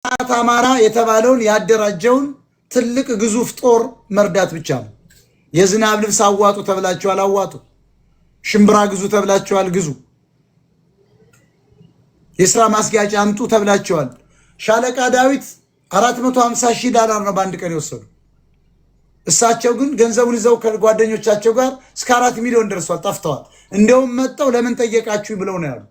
አማራ የተባለውን ያደራጀውን ትልቅ ግዙፍ ጦር መርዳት ብቻ ነው። የዝናብ ልብስ አዋጡ ተብላችኋል፣ አዋጡ። ሽምብራ ግዙ ተብላችኋል፣ ግዙ። የሥራ ማስጊያጫ አምጡ ተብላችኋል። ሻለቃ ዳዊት $450,000 ነው በአንድ ቀን የወሰዱ። እሳቸው ግን ገንዘቡን ይዘው ከጓደኞቻቸው ጋር እስከ 4 ሚሊዮን ደርሷል፣ ጠፍተዋል። እንደውም መጣው ለምን ጠየቃችሁ ብለው ነው ያሉ።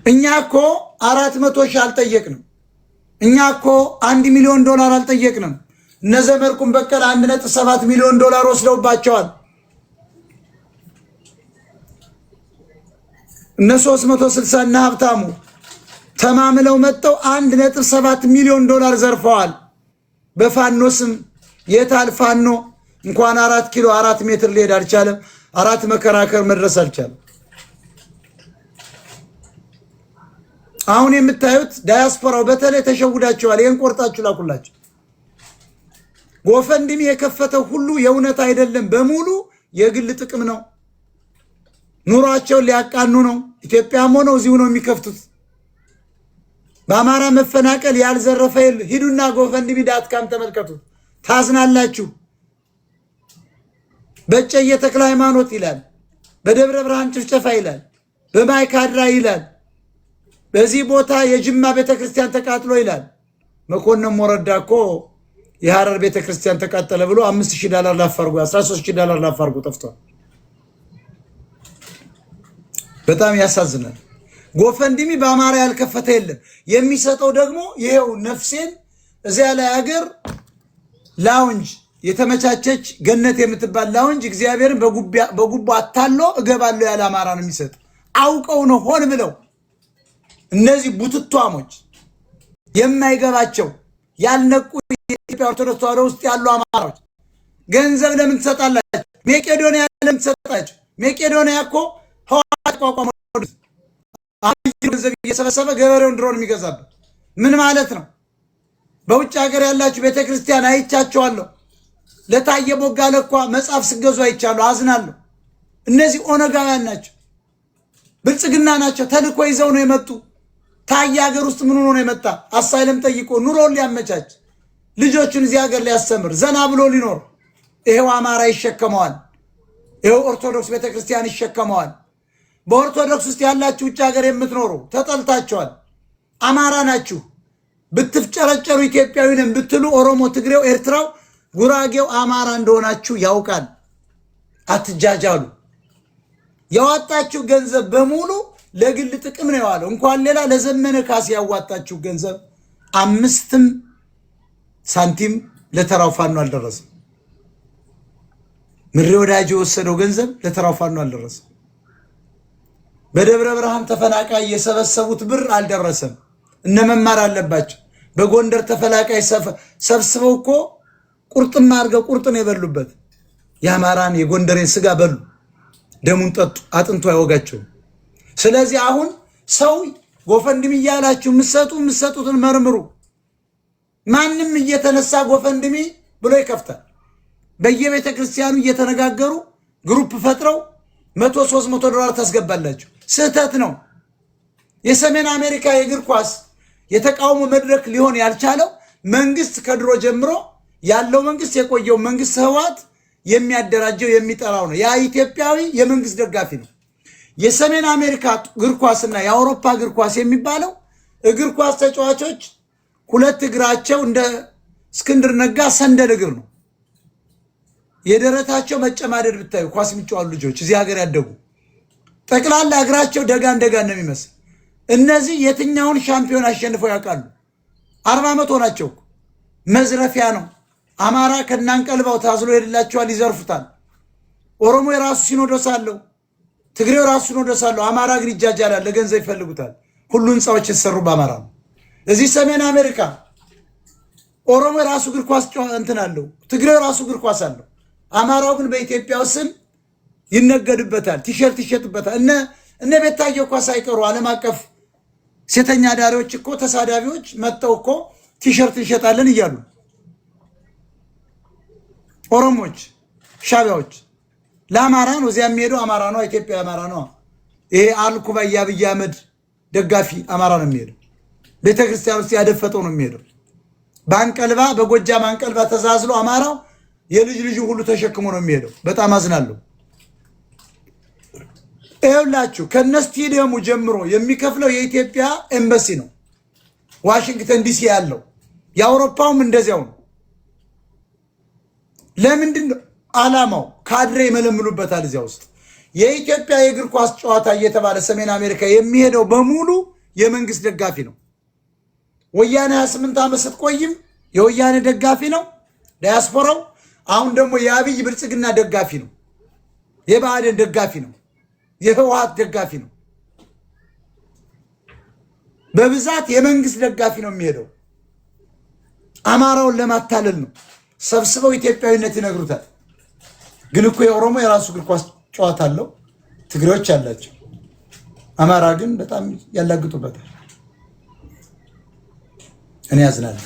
እኛ እኮ 400,000 አልጠየቅንም። እኛ እኮ $1 ሚሊዮን አልጠየቅንም። እነ ዘመድኩን በቀለ $1.7 ሚሊዮን ወስደውባቸዋል። እነ 360 እና ሀብታሙ ተማምለው መጥተው $1.7 ሚሊዮን ዘርፈዋል። በፋኖ ስም የታል ፋኖ? እንኳን 4 ኪሎ 4 ሜትር ሊሄድ አልቻለም። 4 መከራከር መድረስ አልቻለም። አሁን የምታዩት ዳያስፖራው በተለይ ተሸውዳቸዋል። ይሄን ቆርጣችሁ ላኩላችሁ። ጎፈንድሚ የከፈተው ሁሉ የእውነት አይደለም፣ በሙሉ የግል ጥቅም ነው። ኑሯቸውን ሊያቃኑ ነው። ኢትዮጵያም ሆነው እዚሁ ነው የሚከፍቱት። በአማራ መፈናቀል ያልዘረፈ ሂዱና ጎፈንድሚ.com ተመልከቱ፣ ታዝናላችሁ። በጨየ ተክለ ሃይማኖት ይላል፣ በደብረ ብርሃን ጭፍጨፋ ይላል፣ በማይካድራ ይላል፣ በዚህ ቦታ የጅማ ቤተክርስቲያን ተቃጥሎ ይላል። መኮንን ሞረዳ እኮ የሐረር ቤተክርስቲያን ተቃጠለ ብሎ $5,000 ላፋርጉ $13,000 ላፋርጉ ጠፍቷል። በጣም ያሳዝናል። ጎፈንድሚ በአማራ ያልከፈተ የለም። የሚሰጠው ደግሞ ይሄው ነፍሴን እዚያ ላይ ሀገር ላውንጅ የተመቻቸች ገነት የምትባል ላውንጅ እግዚአብሔርን በጉቦ አታሎ እገባለሁ ያለ አማራ ነው የሚሰጥ። አውቀው ነው ሆን ብለው እነዚህ ቡትቷሞች የማይገባቸው ያልነቁ የኢትዮጵያ ኦርቶዶክስ ተዋሕዶ ውስጥ ያሉ አማራዎች ገንዘብ ለምን ትሰጣላችሁ? መቄዶንያ ለምን ትሰጣላችሁ? መቄዶንያ እኮ ህወሓት ቋቋመ ገንዘብ እየሰበሰበ ገበሬውን ድሮን የሚገዛበት ምን ማለት ነው? በውጭ ሀገር ያላችሁ ቤተክርስቲያን አይቻቸዋለሁ። ለታየ ቦጋለ እኮ መጽሐፍ ስገዙ አይቻለሁ፣ አዝናለሁ። እነዚህ ኦነጋውያን ናቸው፣ ብልጽግና ናቸው። ተልኮ ይዘው ነው የመጡ። ታየ ሀገር ውስጥ ምን ሆኖ ነው የመጣ? አሳይለም ጠይቆ ኑሮን ሊያመቻች ልጆቹን እዚህ ሀገር ሊያስተምር ዘና ብሎ ሊኖር። ይሄው አማራ ይሸከመዋል። ይሄው ኦርቶዶክስ ቤተክርስቲያን ይሸከመዋል። በኦርቶዶክስ ውስጥ ያላችሁ ውጭ ሀገር የምትኖሩ ተጠልታችኋል። አማራ ናችሁ። ብትፍጨረጨሩ ኢትዮጵያዊንም ብትሉ ኦሮሞ፣ ትግሬው፣ ኤርትራው፣ ጉራጌው አማራ እንደሆናችሁ ያውቃል። አትጃጃሉ። ያዋጣችሁ ገንዘብ በሙሉ ለግል ጥቅም ነው የዋለው። እንኳን ሌላ ለዘመነ ካሴ ያዋጣችሁ ገንዘብ 5 ሳንቲም ለተራው ፋኖ አልደረሰም። ምሬ ወዳጅ የወሰደው ገንዘብ ለተራው ፋኖ አልደረሰም። በደብረ ብርሃን ተፈናቃይ የሰበሰቡት ብር አልደረሰም። እነ መማር አለባቸው። በጎንደር ተፈናቃይ ሰብስበው እኮ ቁርጥማ አድርገው ቁርጥን የበሉበት የአማራን የጎንደሬን ስጋ በሉ፣ ደሙን ጠጡ፣ አጥንቱ አይወጋቸውም። ስለዚህ አሁን ሰው ጎፈንድሚ እያላችሁ የምትሰጡትን መርምሩ። ማንም እየተነሳ ጎፈንድሚ ብሎ ይከፍታል። በየቤተ ክርስቲያኑ እየተነጋገሩ ግሩፕ ፈጥረው $100-300 ታስገባላችሁ። ስህተት ነው። የሰሜን አሜሪካ የእግር ኳስ የተቃውሞ መድረክ ሊሆን ያልቻለው መንግስት ከድሮ ጀምሮ ያለው መንግስት የቆየው መንግስት ህወሓት የሚያደራጀው የሚጠራው ነው። ያ ኢትዮጵያዊ የመንግስት ደጋፊ ነው። የሰሜን አሜሪካ እግር ኳስና የአውሮፓ እግር ኳስ የሚባለው እግር ኳስ ተጫዋቾች ሁለት እግራቸው እንደ እስክንድር ነጋ ሰንደል እግር ነው። የደረታቸው መጨማደድ ብታዩ ኳስ የሚጫወቱ ልጆች እዚህ ሀገር ያደጉ ጠቅላላ እግራቸው ደጋን ነው የሚመስል። እነዚህ የትኛውን ሻምፒዮን አሸንፈው ያውቃሉ? 40 ዓመት ሆናቸው። መዝረፊያ ነው። አማራ ከናንቀልባው ታዝሎ ሄድላቸዋል፣ ይዘርፉታል። ኦሮሞ የራሱ ሲኖዶስ አለው፣ ትግሬው የራሱ ሲኖዶስ አለው። አማራ ግን ይጃጃላል፣ ለገንዘብ ይፈልጉታል። ሁሉ ህንፃዎች የተሰሩ በአማራ ነው። እዚህ ሰሜን አሜሪካ ኦሮሞ የራሱ እግር ኳስ እንትን አለው፣ ትግሬው የራሱ እግር ኳስ አለው። አማራው ግን በኢትዮጵያ ስም ይነገድበታል፣ ቲሸርት ይሸጥበታል። እነ ቤታዮ እኮ ሳይቀሩ ዓለም አቀፍ ሴተኛ ዳሪዎች እኮ ተሳዳቢዎች መጥተው እኮ ቲሸርት እንሸጣለን እያሉ ኦሮሞች፣ ሻቢያዎች ለአማራ ነው እዚያ የሚሄደው አማራ ነው። ኢትዮጵያ አማራ ነው። ይሄ አልኩባ የአብይ አህመድ ደጋፊ አማራ ነው የሚሄደው። ቤተክርስቲያን ውስጥ ያደፈጠው ነው የሚሄደው። በአንቀልባ በጎጃም አንቀልባ ተዛዝሎ አማራው የልጅ ልጅ ሁሉ ተሸክሞ ነው የሚሄደው። በጣም አዝናለሁ። ይኸውላችሁ ከነስቴዲየሙ ጀምሮ የሚከፍለው የኢትዮጵያ ኤምባሲ ነው፣ ዋሽንግተን ዲሲ ያለው። የአውሮፓውም እንደዚያው ነው። ለምንድን ነው ዓላማው? ካድሬ ይመለምሉበታል እዚያ ውስጥ። የኢትዮጵያ የእግር ኳስ ጨዋታ እየተባለ ሰሜን አሜሪካ የሚሄደው በሙሉ የመንግስት ደጋፊ ነው። ወያኔ 28 ዓመት ስትቆይም የወያኔ ደጋፊ ነው ዲያስፖራው። አሁን ደግሞ የአብይ ብልጽግና ደጋፊ ነው፣ የብአዴን ደጋፊ ነው፣ የህወሓት ደጋፊ ነው። በብዛት የመንግስት ደጋፊ ነው የሚሄደው። አማራውን ለማታለል ነው። ሰብስበው ኢትዮጵያዊነት ይነግሩታል። ግን እኮ የኦሮሞ የራሱ እግር ኳስ ጨዋታ አለው፣ ትግሬዎች አላቸው። አማራ ግን በጣም ያላግጡበታል። እኔ ያዝናለሁ።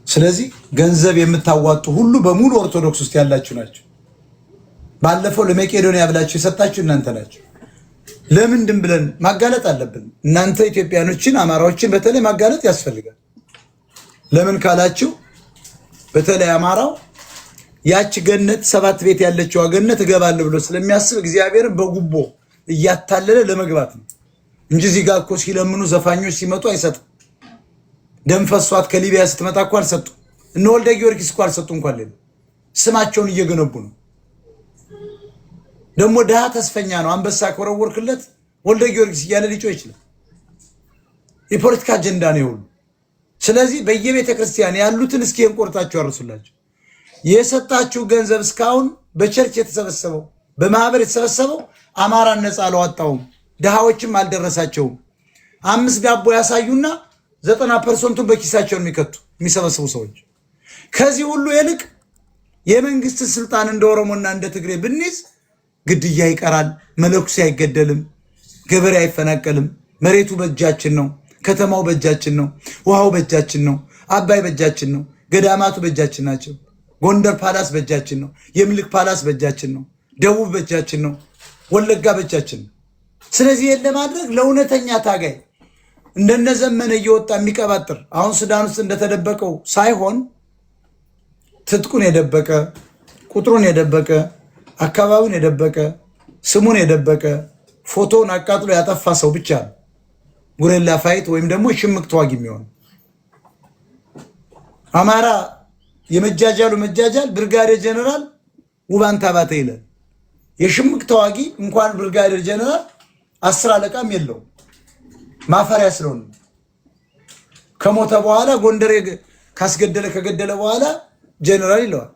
ስለዚህ ገንዘብ የምታዋጡ ሁሉ በሙሉ ኦርቶዶክስ ውስጥ ያላችሁ ናቸው። ባለፈው ለመቄዶንያ ብላችሁ የሰጣችሁ እናንተ ናችሁ። ለምንድን ብለን ማጋለጥ አለብን። እናንተ ኢትዮጵያኖችን አማራዎችን በተለይ ማጋለጥ ያስፈልጋል። ለምን ካላችሁ በተለይ አማራው ያች ገነት 7 ቤት ያለችው ገነት እገባለሁ ብሎ ስለሚያስብ እግዚአብሔርን በጉቦ እያታለለ ለመግባት ነው እንጂ እዚህ ጋር እኮ ሲለምኑ ዘፋኞች ሲመጡ አይሰጥም። ደም ፈሷት ከሊቢያ ስትመጣ እኮ አልሰጡ። እነ ወልደ ጊዮርጊስ እኮ አልሰጡ እንኳን ሌላ ስማቸውን እየገነቡ ነው። ደግሞ ድሃ ተስፈኛ ነው። አንበሳ ከወረወርክለት ወልደ ጊዮርጊስ እያለ ሊጮህ ይችላል። የፖለቲካ አጀንዳ ነው ሁሉ። ስለዚህ በየቤተ ክርስቲያን ያሉትን እስኪ እንቆርጣቸው ያርሱላቸው። የሰጣችሁ ገንዘብ እስካሁን በቸርች የተሰበሰበው በማህበር የተሰበሰበው አማራን ነፃ አላወጣውም፣ ድሃዎችም አልደረሳቸውም። 5 ዳቦ ያሳዩና 90% በኪሳቸው የሚከቱ የሚሰበስቡ ሰዎች። ከዚህ ሁሉ ይልቅ የመንግስት ስልጣን እንደ ኦሮሞና እንደ ትግሬ ብንይዝ ግድያ ይቀራል፣ መለኩሴ አይገደልም፣ ገበሬ አይፈናቀልም፣ መሬቱ በእጃችን ነው፣ ከተማው በእጃችን ነው፣ ውሃው በእጃችን ነው፣ አባይ በእጃችን ነው፣ ገዳማቱ በእጃችን ናቸው፣ ጎንደር ፓላስ በእጃችን ነው፣ የምልክ ፓላስ በእጃችን ነው፣ ደቡብ በእጃችን ነው፣ ወለጋ በእጃችን ነው። ስለዚህ ይሄን ለማድረግ ለእውነተኛ ታጋይ እንደነዘመነ እየወጣ የሚቀባጥር አሁን ሱዳን ውስጥ እንደተደበቀው ሳይሆን ትጥቁን የደበቀ ቁጥሩን የደበቀ አካባቢውን የደበቀ ስሙን የደበቀ ፎቶውን አቃጥሎ ያጠፋ ሰው ብቻ ነው ጉሬላ ፋይት ወይም ደግሞ ሽምቅ ተዋጊ የሚሆን። አማራ የመጃጃሉ መጃጃል ብርጋዴር ጀነራል ውባንታ ባተ ይላል። የሽምቅ ተዋጊ እንኳን ብርጋዴር ጀነራል 10 አለቃም የለውም። ማፈሪያ ስለሆነ ከሞተ በኋላ ጎንደሬ ካስገደለ ከገደለ በኋላ ጀነራል ይለዋል።